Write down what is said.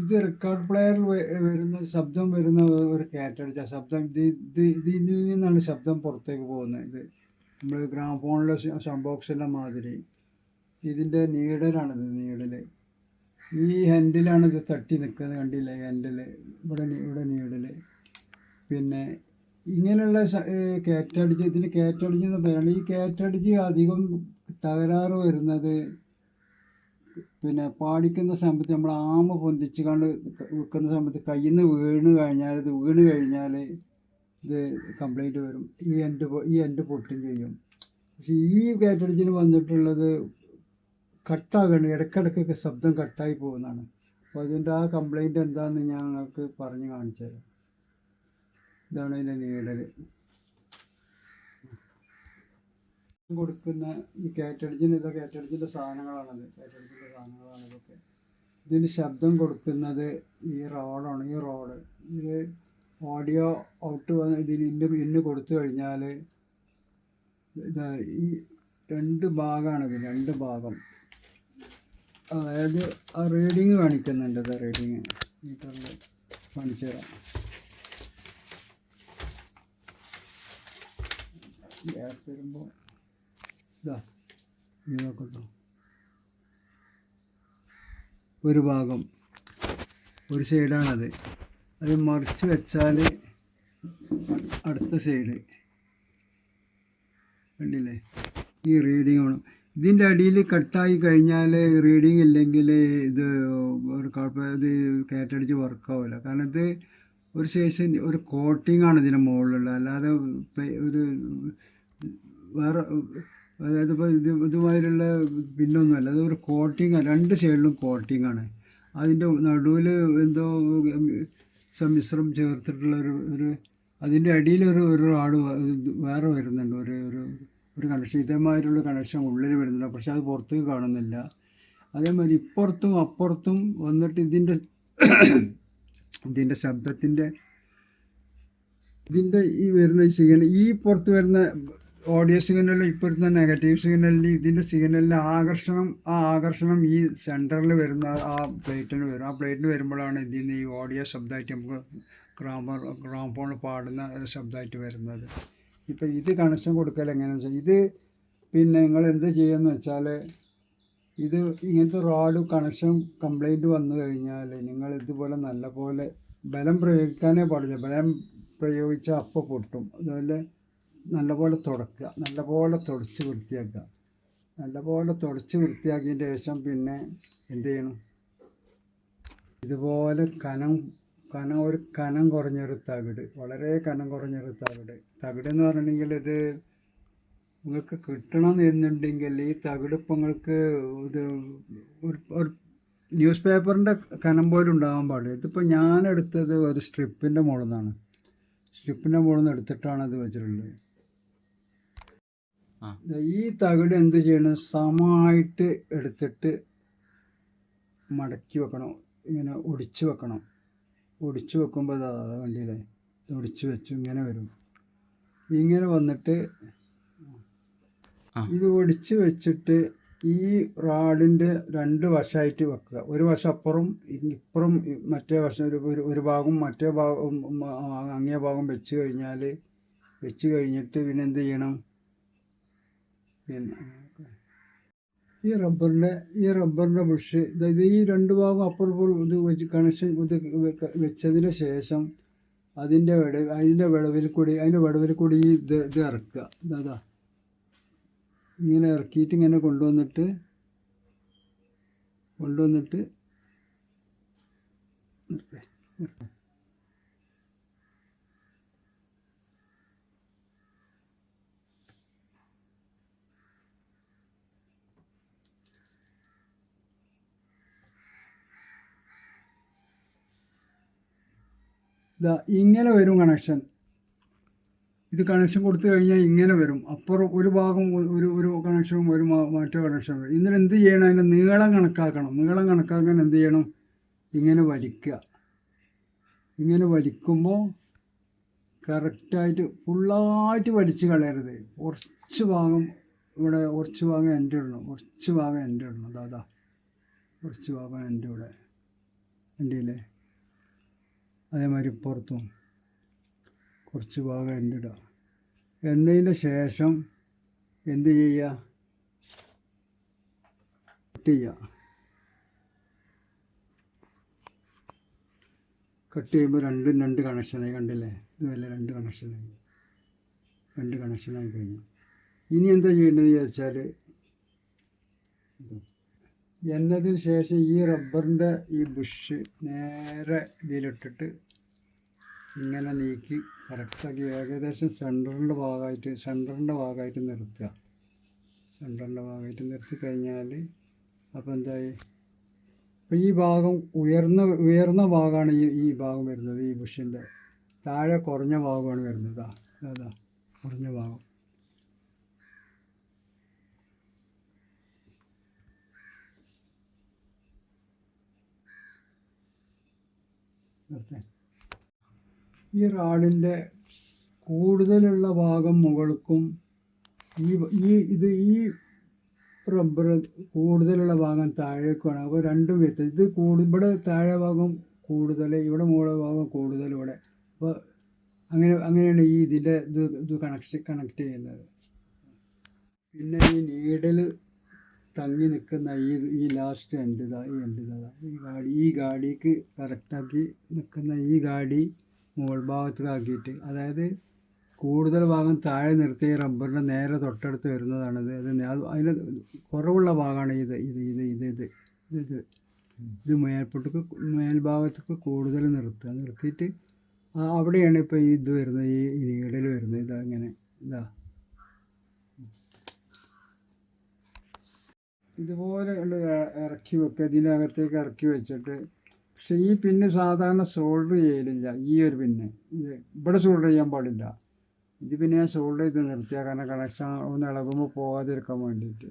ഇത് റെക്കോർഡ് പ്ലെയറിൽ വരുന്ന ശബ്ദം വരുന്ന ഒരു കാറ്റടിച്ച ശബ്ദം ഇതിൽ നിന്നാണ് ശബ്ദം പുറത്തേക്ക് പോകുന്നത്. ഇത് നമ്മൾ ഗ്രാമഫോണിലെ ബോക്സിൻ്റെ മാതിരി ഇതിൻ്റെ നീഡലാണിത്. നീഡൽ ഈ ഹാൻഡിലാണ് ഇത് തട്ടി നിൽക്കുന്നത്, കണ്ടില്ലേ? ഹാൻഡിൽ ഇവിടെ നീഡൽ. പിന്നെ ഇങ്ങനെയുള്ള കാറ്റടിച്ച് ഇതിന് കാറ്റടിച്ചെന്ന് പറയണം. ഈ കാറ്റടിച്ച് അധികം തകരാറ് വരുന്നത് പിന്നെ പാടിക്കുന്ന സമയത്ത് നമ്മൾ ആമ പൊന്തിച്ച് കണ്ട് വെക്കുന്ന സമയത്ത് കയ്യിൽ നിന്ന് വീണ് കഴിഞ്ഞാൽ ഇത് കംപ്ലൈൻറ്റ് വരും. ഈ എൻഡ് പൊട്ടും ചെയ്യും. പക്ഷേ ഈ കാറ്റടിച്ചിന് വന്നിട്ടുള്ളത് കട്ടാകണം, ഇടയ്ക്കിടയ്ക്കൊക്കെ ശബ്ദം കട്ടായി പോകുന്നതാണ്. അപ്പോൾ അതിൻ്റെ ആ കംപ്ലൈൻറ്റ് എന്താണെന്ന് ഞങ്ങൾക്ക് പറഞ്ഞ് കാണിച്ചു തരാം. ഇതാണ് അതിൻ്റെ നീഡൽ. കൊടുക്കുന്ന ഈ കാറ്റടിച്ചിൻ്റെ സാധനങ്ങളാണത്. ഇതൊക്കെ ഇതിന് ശബ്ദം കൊടുക്കുന്നത് ഈ റോഡാണ്. ഈ റോഡ് ഇത് ഓഡിയോ ഔട്ട് വന്ന് ഇതിന് കൊടുത്തു കഴിഞ്ഞാൽ ഈ രണ്ട് ഭാഗമാണിത്. രണ്ട് ഭാഗം, അതായത് ആ റീഡിങ് കാണിക്കുന്നുണ്ട്. റീഡിങ് മീറ്ററിൽ കാണിച്ചു തരാം. ഗ്യാപ്പ് വരുമ്പോൾ നോക്കട്ടോ, ഒരു ഭാഗം ഒരു സൈഡാണത്. അത് മറിച്ച് വെച്ചാൽ അടുത്ത സൈഡ് കണ്ടില്ലേ? ഈ റീഡിങ് വേണം. ഇതിൻ്റെ അടിയിൽ കട്ടായി കഴിഞ്ഞാൽ റീഡിങ് ഇല്ലെങ്കിൽ ഇത് ഇത് കാറ്റടിച്ച് വർക്കാവില്ല. കാരണം ഇത് ഒരു സൈസ് ഒരു കോട്ടിങ്ങാണ് ഇതിൻ്റെ മുകളിലുള്ള, അല്ലാതെ ഒരു വേറെ അതായത് ഇപ്പോൾ ഇതുമാതിരിയുള്ള പിന്നൊന്നുമല്ല. അത് ഒരു കോട്ടിങ്ങാണ്, രണ്ട് സൈഡിലും കോട്ടിങ്ങാണ്. അതിൻ്റെ നടുവിൽ എന്തോ സമ്മിശ്രം ചേർത്തിട്ടുള്ള ഒരു അതിൻ്റെ അടിയിലൊരു റാഡ് വേറെ വരുന്നുണ്ട്. ഒരു കണക്ഷൻ, ഇതേമാതിരിയുള്ള കണക്ഷൻ ഉള്ളിൽ വരുന്നുണ്ട്. പക്ഷെ അത് പുറത്തേക്ക് കാണുന്നില്ല. അതേമാതിരി ഇപ്പുറത്തും അപ്പുറത്തും വന്നിട്ട് ഇതിൻ്റെ ശബ്ദത്തിൻ്റെ ഈ വരുന്ന സിഗ്നൽ, ഈ പുറത്ത് വരുന്ന ഓഡിയോ സിഗ്നലും ഇപ്പോഴത്തെ നെഗറ്റീവ് സിഗ്നലിൽ ഇതിൻ്റെ സിഗ്നലിൻ്റെ ആകർഷണം ഈ സെൻറ്ററിൽ വരുന്ന ആ പ്ലേറ്റിന് വരും. ആ പ്ലേറ്റിന് വരുമ്പോഴാണ് ഇതിന് ഈ ഓഡിയോ ശബ്ദമായിട്ട് നമുക്ക് ഗ്രാമഫോൺ പാടുന്ന ശബ്ദമായിട്ട് വരുന്നത്. ഇപ്പം ഇത് കണക്ഷൻ കൊടുക്കൽ എങ്ങനെയാണെന്ന് വെച്ചാൽ, ഇത് പിന്നെ നിങ്ങൾ എന്ത് ചെയ്യുമെന്ന് വെച്ചാൽ, ഇത് ഇങ്ങനത്തെ റോഡ് കണക്ഷൻ കംപ്ലൈൻറ്റ് വന്നു കഴിഞ്ഞാൽ നിങ്ങൾ ഇതുപോലെ നല്ലപോലെ ബലം പ്രയോഗിക്കാനേ പാടില്ല. ബലം പ്രയോഗിച്ചാൽ അപ്പോൾ പൊട്ടും. അതുപോലെ നല്ലപോലെ തുടക്കുക, നല്ലപോലെ തുടച്ച് വൃത്തിയാക്കുക. നല്ലപോലെ തുടച്ച് വൃത്തിയാക്കിയതിന് ശേഷം പിന്നെ എന്ത് ചെയ്യണം? ഇതുപോലെ ഒരു കനം കുറഞ്ഞൊരു തകിട്, വളരെ കനം കുറഞ്ഞൊരു തകിടെന്ന് പറഞ്ഞിട്ടുണ്ടെങ്കിൽ ഇത് നിങ്ങൾക്ക് കിട്ടണം എന്നുണ്ടെങ്കിൽ ഈ തകിട് ഇപ്പം നിങ്ങൾക്ക് ഇത് ഒരു ന്യൂസ് പേപ്പറിൻ്റെ കനം പോലും ഉണ്ടാകാൻ പാടില്ല. ഇതിപ്പോൾ ഞാനെടുത്തത് ഒരു സ്ട്രിപ്പിൻ്റെ മുകളിൽ നിന്നാണ്. സ്ട്രിപ്പിൻ്റെ മുകളിൽ നിന്ന് എടുത്തിട്ടാണ് ഇത് വെച്ചിട്ടുള്ളത്. ഈ തകിട് എന്ത് ചെയ്യണം? സമമായിട്ട് എടുത്തിട്ട് മടക്കി വെക്കണം. ഇങ്ങനെ ഒടിച്ച് വെക്കണം. ഒടിച്ച് വെക്കുമ്പോൾ കണ്ടില്ലേ? ഒടിച്ച് വെച്ചു ഇങ്ങനെ വരും. ഇങ്ങനെ വന്നിട്ട് ഇത് ഒടിച്ച് വെച്ചിട്ട് ഈ റാഡിൻ്റെ രണ്ട് വശമായിട്ട് വെക്കുക. ഒരു വശം അപ്പുറം ഇപ്പുറം, മറ്റേ വശം ഒരു ഭാഗം മറ്റേ ഭാഗം അങ്ങേ ഭാഗം വെച്ച് കഴിഞ്ഞിട്ട് പിന്നെ എന്ത് ചെയ്യണം? പിന്നെ ഈ റബ്ബറിൻ്റെ ബുഷ്, അതായത് ഈ രണ്ട് ഭാഗം അപ്പുറം ഇത് വെച്ച് കണക്ഷൻ വെച്ചതിന് ശേഷം അതിൻ്റെ വിടവിൽ കൂടി ഇത് ഇറക്കുക. അതാ ഇങ്ങനെ ഇറക്കിയിട്ട് ഇങ്ങനെ കൊണ്ടുവന്നിട്ട് ഇങ്ങനെ വരും കണക്ഷൻ. ഇത് കണക്ഷൻ കൊടുത്തു കഴിഞ്ഞാൽ ഇങ്ങനെ വരും. അപ്പുറം ഒരു ഭാഗം ഒരു കണക്ഷനും മറ്റേ കണക്ഷനും വരും. ഇതിന് എന്ത് ചെയ്യണം? അതിൻ്റെ നീളം കണക്കാക്കണം. നീളം കണക്കാക്കാൻ എന്ത് ചെയ്യണം? ഇങ്ങനെ വലിക്കുക. ഇങ്ങനെ വലിക്കുമ്പോൾ കറക്റ്റായിട്ട് ഫുള്ളായിട്ട് വലിച്ച് കളയരുത്. കുറച്ച് ഭാഗം കുറച്ച് ഭാഗം എൻ്റെ ഇടണം. കുറച്ച് ഭാഗം എൻ്റെ ഇടണം. കുറച്ച് ഭാഗം എൻ്റെ ഇവിടെ കണ്ടില്ലേ? അതേമാതിരി പുറത്തും കുറച്ച് ഭാഗം എൻഡിടുക. എന്നതിന് ശേഷം എന്ത് ചെയ്യുക? കട്ട് ചെയ്യുക. കട്ട് ചെയ്യുമ്പോൾ രണ്ടും രണ്ട് കണക്ഷനായി. കണ്ടില്ലേ? ഇതുമല്ല രണ്ട് കണക്ഷനായി കഴിഞ്ഞു. ഇനി എന്താ ചെയ്യേണ്ടത് ചോദിച്ചാൽ, എന്നതിന് ശേഷം ഈ റബ്ബറിൻ്റെ ഈ ബുഷ് നേരെ ഇതിലിട്ടിട്ട് ഇങ്ങനെ നീക്കി കറക്റ്റാക്കി ഏകദേശം സെൻറ്ററിൻ്റെ ഭാഗമായിട്ട് നിർത്തുക. സെൻറ്ററിൻ്റെ ഭാഗമായിട്ട് നിർത്തി കഴിഞ്ഞാൽ അപ്പോൾ എന്തായി? അപ്പോൾ ഈ ഭാഗം ഉയർന്ന ഭാഗമാണ് ഈ ഭാഗം വരുന്നത്. ഈ ബുഷിൻ്റെ താഴെ കുറഞ്ഞ ഭാഗമാണ് വരുന്നത്. അതാ കുറഞ്ഞ ഭാഗം. ഈ റാഡിൻ്റെ കൂടുതലുള്ള ഭാഗം മുകൾക്കും ഈ റബ്ബർ കൂടുതലുള്ള ഭാഗം താഴേക്കുമാണ്. അപ്പോൾ രണ്ടും ഇത് ഇവിടെ താഴെ ഭാഗം കൂടുതൽ, ഇവിടെ മുകളിലെ ഭാഗം കൂടുതൽ ഇവിടെ. അപ്പോൾ അങ്ങനെയാണ് ഇതിൻ്റെ ഇത് കണക്ട് ചെയ്യുന്നത്. പിന്നെ ഈ നീഡിൽ തങ്ങി നിൽക്കുന്ന ഈ ലാസ്റ്റ് എൻഡ് ഈ ഗാഡിക്ക് കറക്റ്റാക്കി നിൽക്കുന്ന ഈ ഗാഡി മുകൾ ഭാഗത്തേക്കാക്കിയിട്ട്, അതായത് കൂടുതൽ ഭാഗം താഴെ നിർത്തിയ റബ്ബറിൻ്റെ നേരെ തൊട്ടടുത്ത് വരുന്നതാണിത്. അതിൽ കുറവുള്ള ഭാഗമാണ് ഇത് മേൽഭാഗത്തേക്ക് കൂടുതൽ നിർത്തിയിട്ട് അവിടെയാണ് ഇപ്പോൾ ഇത് വരുന്നത്, ഈ നീഡിൽ വരുന്നത്. ഇതങ്ങനെ ഇതുപോലെ ഇറക്കി വെക്കുക. ഇതിനകത്തേക്ക് ഇറക്കി വെച്ചിട്ട്, പക്ഷേ ഈ പിന്ന് സാധാരണ സോൾഡർ ചെയ്യലില്ല. ഈ ഒരു പിന്ന് ഇവിടെ സോൾഡർ ചെയ്യാൻ പാടില്ല. ഇത് പിന്നെ ഞാൻ സോൾഡർ ചെയ്ത് നിർത്തിയാൽ, കാരണം കണക്ഷൻ ഒന്ന് ഇളകുമ്പോൾ പോകാതിരിക്കാൻ വേണ്ടിയിട്ട്.